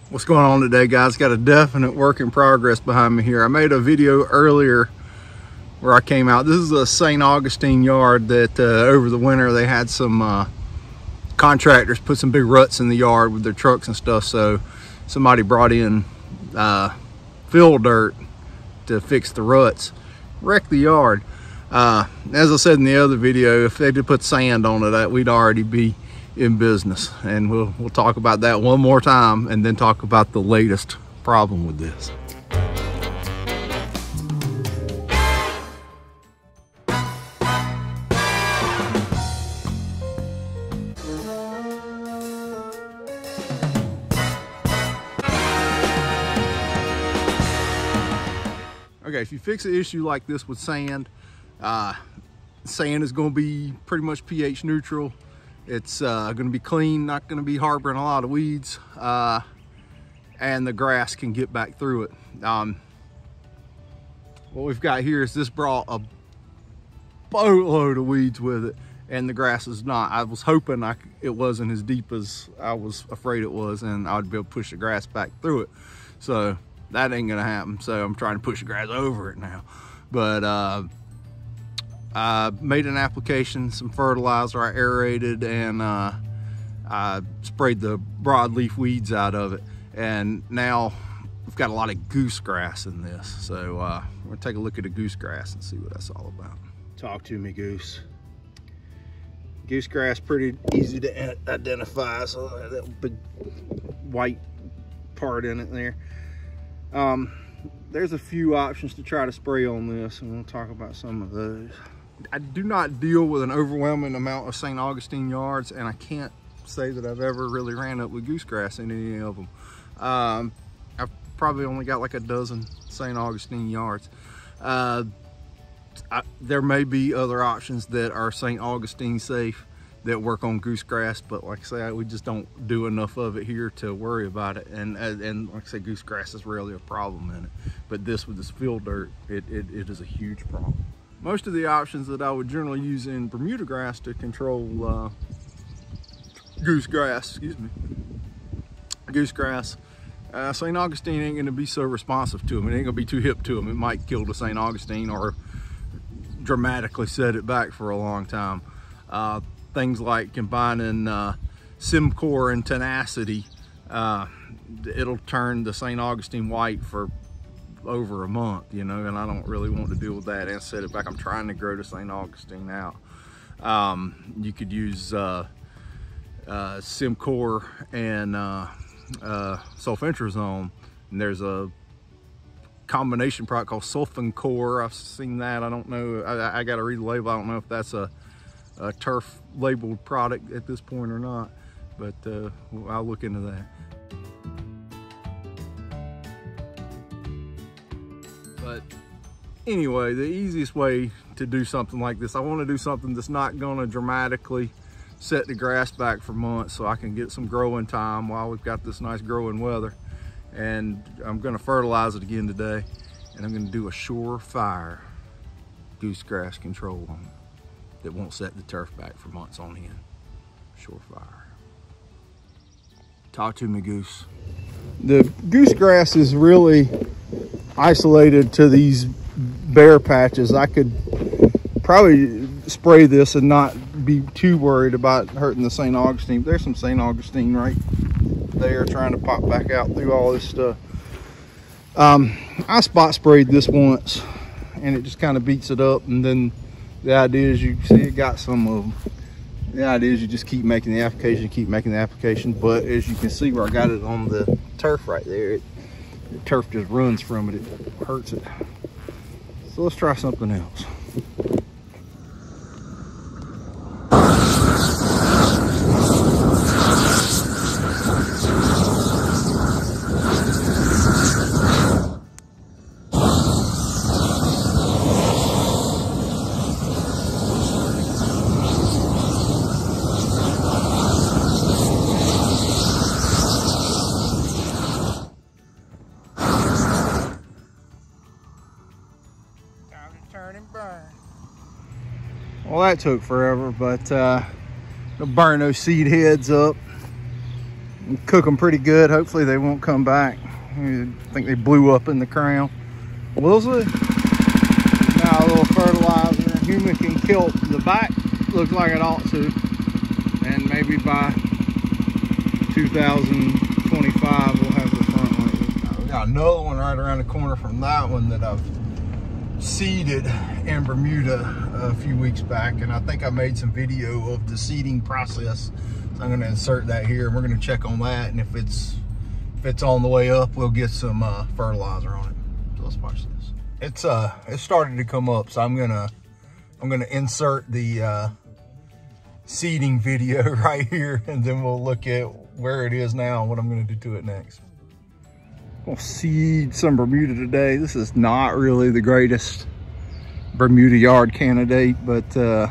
What's going on today, guys? Got a definite work in progress behind me here. I made a video earlier where I came out. This is a St. Augustine yard that over the winter they had some contractors put some big ruts in the yard with their trucks and stuff, so somebody brought in fill dirt to fix the ruts. Wrecked the yard. As I said in the other video, if they did put sand on it, we'd already be in business, and we'll talk about that one more time and then talk about the latest problem with this. Okay, if you fix an issue like this with sand, sand is going to be pretty much pH neutral. It's going to be clean, not going to be harboring a lot of weeds, and the grass can get back through it. What we've got here is this brought a boatload of weeds with it, and the grass is not. I was hoping it wasn't as deep as I was afraid it was, and I would be able to push the grass back through it. So that ain't going to happen, so I'm trying to push the grass over it now. But I made an application, some fertilizer, I aerated, and I sprayed the broadleaf weeds out of it. And now we've got a lot of goose grass in this. So we're gonna take a look at the goose grass and see what that's all about. Talk to me, Goose. Goose grass, pretty easy to identify. So that big white part in it there. There's a few options to try to spray on this, and we'll talk about some of those. I do not deal with an overwhelming amount of St. Augustine yards, and I can't say that I've ever really ran up with goose grass in any of them. I've probably only got like a dozen St. Augustine yards. There may be other options that are St. Augustine safe that work on goose grass, but like I say, we just don't do enough of it here to worry about it. And like I say, goose grass is rarely a problem in it, but this with this fill dirt, it is a huge problem. Most of the options that I would generally use in Bermuda grass to control goose grass, St. Augustine ain't gonna be so responsive to them. It ain't gonna be too hip to them. It might kill the St. Augustine or dramatically set it back for a long time. Things like combining Simcore and Tenacity, it'll turn the St. Augustine white for over a month, you know, and I don't really want to deal with that and set it back. I'm trying to grow the St. Augustine out. You could use Simcore and sulfentrazone, and there's a combination product called Sulfencore. I've seen that. I don't know. I got to read the label. I don't know if that's a turf labeled product at this point or not, but I'll look into that. But anyway, the easiest way to do something like this, I want to do something that's not going to dramatically set the grass back for months, so I can get some growing time while we've got this nice growing weather. And I'm going to fertilize it again today, and I'm going to do a surefire goose grass control on it that won't set the turf back for months on end. Surefire. Talk to me, Goose. The goose grass is really isolated to these bare patches. I could probably spray this and not be too worried about hurting the St. Augustine. There's some St. Augustine right there trying to pop back out through all this stuff. I spot sprayed this once and it just kind of beats it up, and then the idea is, you see it got some of them. The idea is you just keep making the application, but as you can see where I got it on the turf right there, the turf just runs from it. It hurts it. So let's try something else. Well, that took forever, but gonna burn those seed heads up Cook them pretty good. Hopefully they won't come back. I think they blew up in the crown. We'll see. Now a little fertilizer, humic and kelp. The back looks like it ought to. And maybe by 2025 we'll have the front like this. Now, we got another one right around the corner from that one that I've seeded in Bermuda a few weeks back, and I think I made some video of the seeding process. So I'm going to insert that here, and we're going to check on that, and if it's on the way up, we'll get some fertilizer on it. So let's watch this. It's started to come up, so I'm gonna insert the seeding video right here, and then we'll look at where it is now and what I'm going to do to it next. We'll seed some Bermuda today. This is not really the greatest Bermuda yard candidate, but I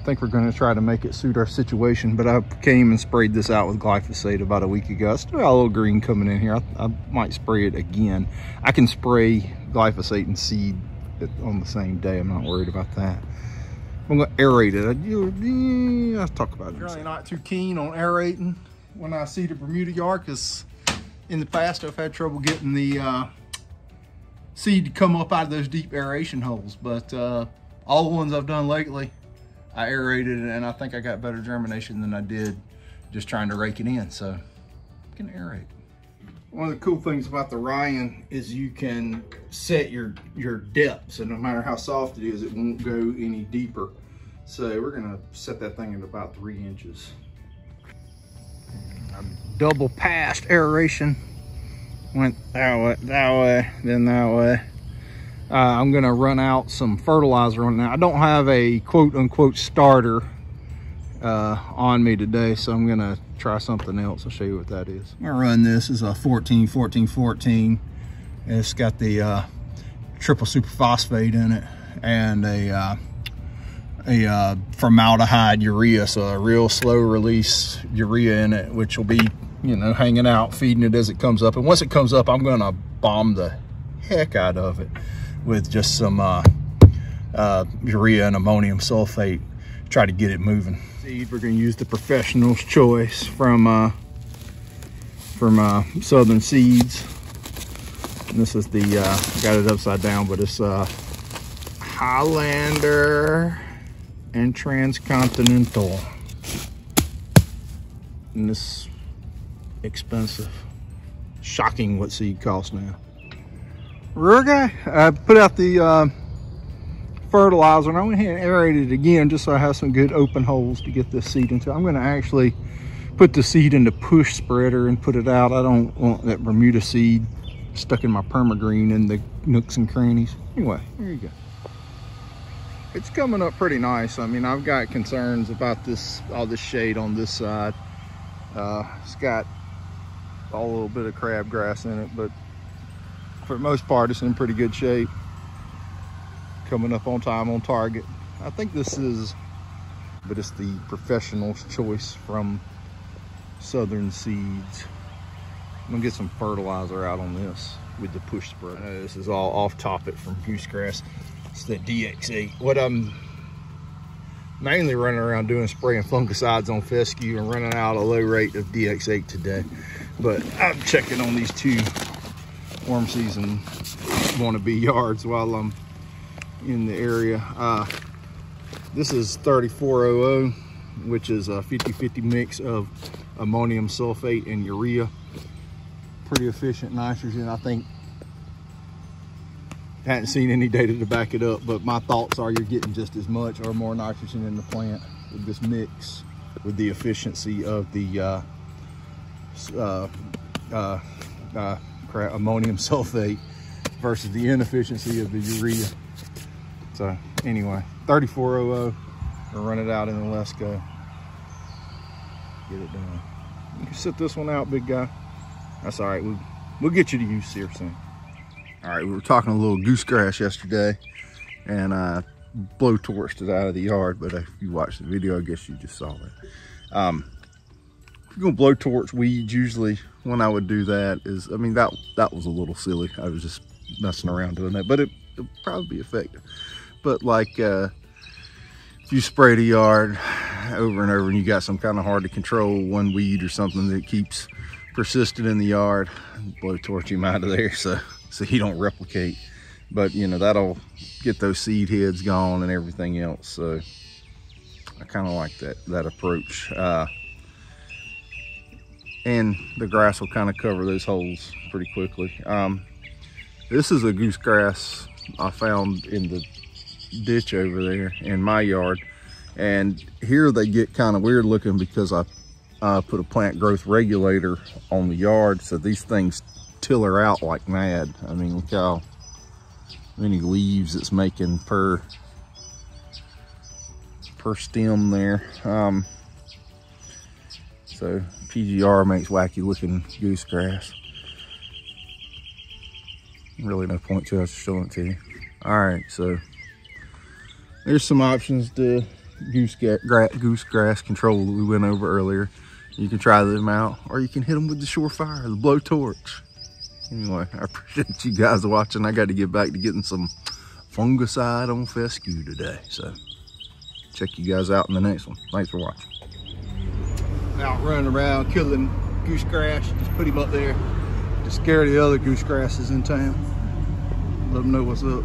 think we're going to try to make it suit our situation. But I came and sprayed this out with glyphosate about a week ago. I still got a little green coming in here. I might spray it again. I can spray glyphosate and seed it on the same day. I'm not worried about that. I'm going to aerate it. I'll talk about it. I'm really not too keen on aerating when I seed a Bermuda yard, because in the past I've had trouble getting the seed to come up out of those deep aeration holes. But all the ones I've done lately, I aerated, and I think I got better germination than I did just trying to rake it in. So I can aerate. One of the cool things about the Ryan is you can set your depth, so no matter how soft it is, it won't go any deeper. So we're gonna set that thing at about 3 inches. I double passed aeration. Went that way, then that way. I'm gonna run out some fertilizer on now. I don't have a quote unquote starter on me today, so I'm gonna try something else. I'll show you what that is. I'm gonna run this as a 14-14-14, and it's got the triple superphosphate in it and a formaldehyde urea, so a real slow release urea in it, which will be, you know, hanging out, feeding it as it comes up. And once it comes up, I'm gonna bomb the heck out of it with just some urea and ammonium sulfate, try to get it moving. Seed, we're gonna use the Professional's Choice from Southern Seeds. And this is the, got it upside down, but it's Highlander and Transcontinental. And this expensive. Shocking what seed costs now. Okay, I put out the fertilizer, and I went ahead and aerated it again just so I have some good open holes to get this seed into. I'm going to actually put the seed in the push spreader and put it out. I don't want that Bermuda seed stuck in my permagreen in the nooks and crannies. Anyway, here you go. It's coming up pretty nice. I mean, I've got concerns about this, all this shade on this side. It's got a little bit of crabgrass in it, but for the most part, it's in pretty good shape. Coming up on time, on target. I think this is, but it's the Professional's Choice from Southern Seeds. I'm gonna get some fertilizer out on this with the push spreader. This is all off topic from goosegrass. It's the DX8. What I'm mainly running around doing, spraying fungicides on fescue and running out a low rate of DX8 today. But I'm checking on these two warm season wannabe yards while I'm in the area. This is 3400, which is a 50-50 mix of ammonium sulfate and urea. Pretty efficient nitrogen. I think, hadn't seen any data to back it up, but my thoughts are you're getting just as much or more nitrogen in the plant with this mix, with the efficiency of the ammonium sulfate versus the inefficiency of the urea. So anyway, 3400, we'll run it out and then let's go. Get it done. You can sit this one out, big guy. That's all right, we'll get you to use here soon. All right, we were talking a little goosegrass yesterday, and I blowtorched it out of the yard, but if you watched the video, I guess you just saw that. If you're gonna blowtorch weeds, usually when I would do that is, I mean, that was a little silly. I was just messing around doing that, but it'll probably be effective. But like, if you spray the yard over and over, and you got some kind of hard to control one weed or something that keeps persistent in the yard, blowtorch him out of there so he don't replicate. But you know, that'll get those seed heads gone and everything else. So I kind of like that approach. And the grass will kind of cover those holes pretty quickly. This is a goose grass I found in the ditch over there in my yard. And here they get kind of weird looking because I put a plant growth regulator on the yard, so these things tiller out like mad. I mean, look how many leaves it's making per stem there. So PGR makes wacky looking goose grass. Really no point to us showing it to you. All right, so there's some options to goose grass control that we went over earlier. You can try them out, or you can hit them with the Surefire, the blowtorch. Anyway, I appreciate you guys watching. I got to get back to getting some fungicide on fescue today. So check you guys out in the next one. Thanks for watching. Out running around killing goose grass. Just put him up there to scare the other goose grasses in town. Let them know what's up.